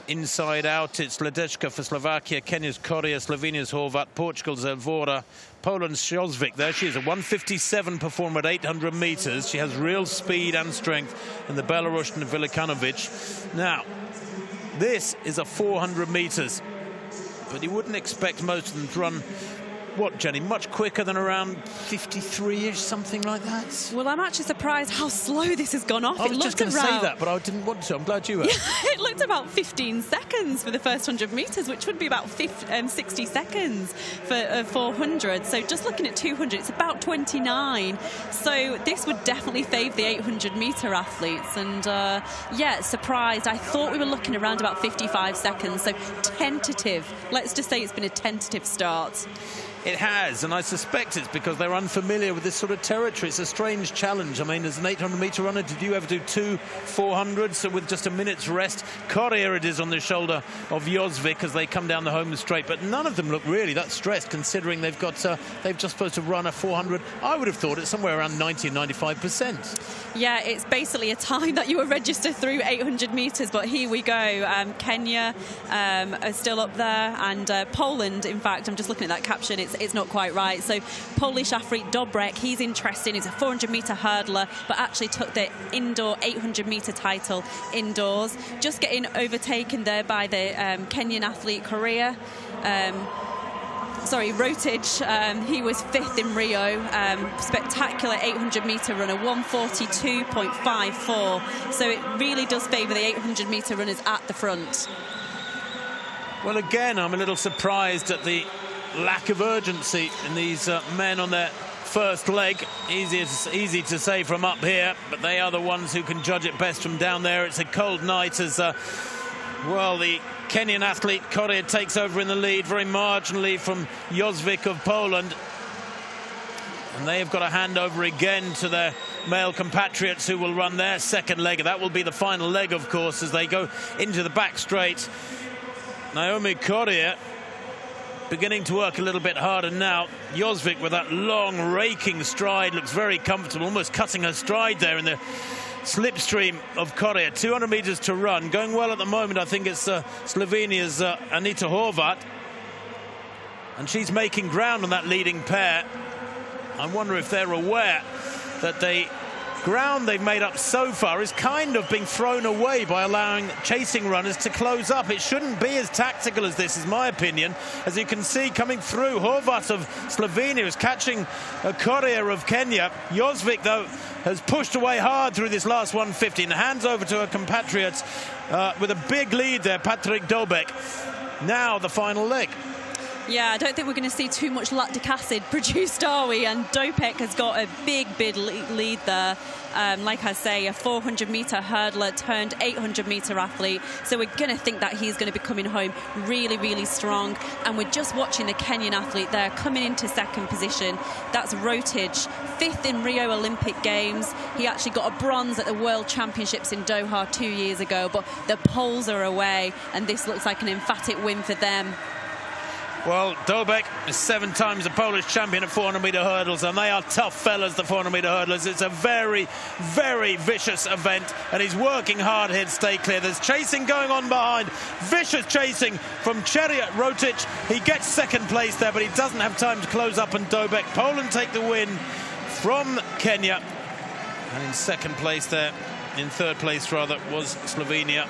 inside out. It's Ledecka for Slovakia, Kenya's Korea, Slovenia's Horvat, Portugal's Elvora, Poland's Sjozvik. There she is, a 1:57 performer at 800 meters. She has real speed and strength. And the Belarusian Velikanovic. Now, this is a 400 meters, but you wouldn't expect most of them to run, what, Jenny, much quicker than around 53-ish, something like that? Well, I'm actually surprised how slow this has gone off. I was just going to say that, but I didn't want to. I'm glad you were. It looked about 15 seconds for the first 100 metres, which would be about 60 seconds for 400. So just looking at 200, it's about 29. So this would definitely favour the 800-metre athletes. And, yeah, surprised. I thought we were looking around about 55 seconds. So tentative. Let's just say it's been a tentative start. It has, and I suspect it's because they're unfamiliar with this sort of territory. It's a strange challenge. I mean, as an 800-metre runner, did you ever do 2 400s with just a minute's rest? Korea it is on the shoulder of Jozvik as they come down the home straight, but none of them look really that stressed, considering they've just supposed to run a 400. I would have thought it's somewhere around 90 and 95%. Yeah, it's basically a time that you were registered through 800 metres, but here we go. Kenya are still up there, and Poland, in fact, I'm just looking at that caption, it's not quite right. So Polish athlete Dobrek, he's interesting. He's a 400-metre hurdler, but actually took the indoor 800-metre title indoors. Just getting overtaken there by the Kenyan athlete Korea. Rotich, he was 5th in Rio. Spectacular 800-metre runner, 1:42.54. So it really does favour the 800-metre runners at the front. Well, again, I'm a little surprised at the lack of urgency in these men on their first leg. Easy to say from up here, but they are the ones who can judge it best from down there. It's a cold night as well, the Kenyan athlete Korea takes over in the lead very marginally from Jozvik of Poland, and they have got a handover again to their male compatriots who will run their second leg. That will be the final leg, of course, as they go into the back straight. Naomi Korea beginning to work a little bit harder now. Jozvik with that long raking stride looks very comfortable, almost cutting her stride there in the slipstream of Korea. 200 meters to run, going well at the moment. I think it's Slovenia's Anita Horvat, and she's making ground on that leading pair. I wonder if they're aware that the ground they've made up so far is kind of being thrown away by allowing chasing runners to close up. It shouldn't be as tactical as this, is my opinion. As you can see, coming through, Horvat of Slovenia is catching Korea of Kenya. Jozvik, though, has pushed away hard through this last 150 and hands over to her compatriots with a big lead there, Patrick Dobek. Now the final leg. Yeah, I don't think we're going to see too much lactic acid produced, are we? And Dobek has got a big lead there. Like I say, a 400-metre hurdler turned 800-metre athlete. So we're going to think that he's going to be coming home really, really strong. And we're just watching the Kenyan athlete there coming into second position. That's Rotich, 5th in Rio Olympic Games. He actually got a bronze at the World Championships in Doha 2 years ago. But the Poles are away, and this looks like an emphatic win for them. Well, Dobek is 7 times a Polish champion at 400-metre hurdles, and they are tough fellas, the 400-metre hurdlers. It's a very, very vicious event, and he's working hard here to stay clear. There's chasing going on behind. Vicious chasing from Cheriot Rotich. He gets second place there, but he doesn't have time to close up on Dobek. Poland take the win from Kenya. And in second place there, in third place rather, was Slovenia.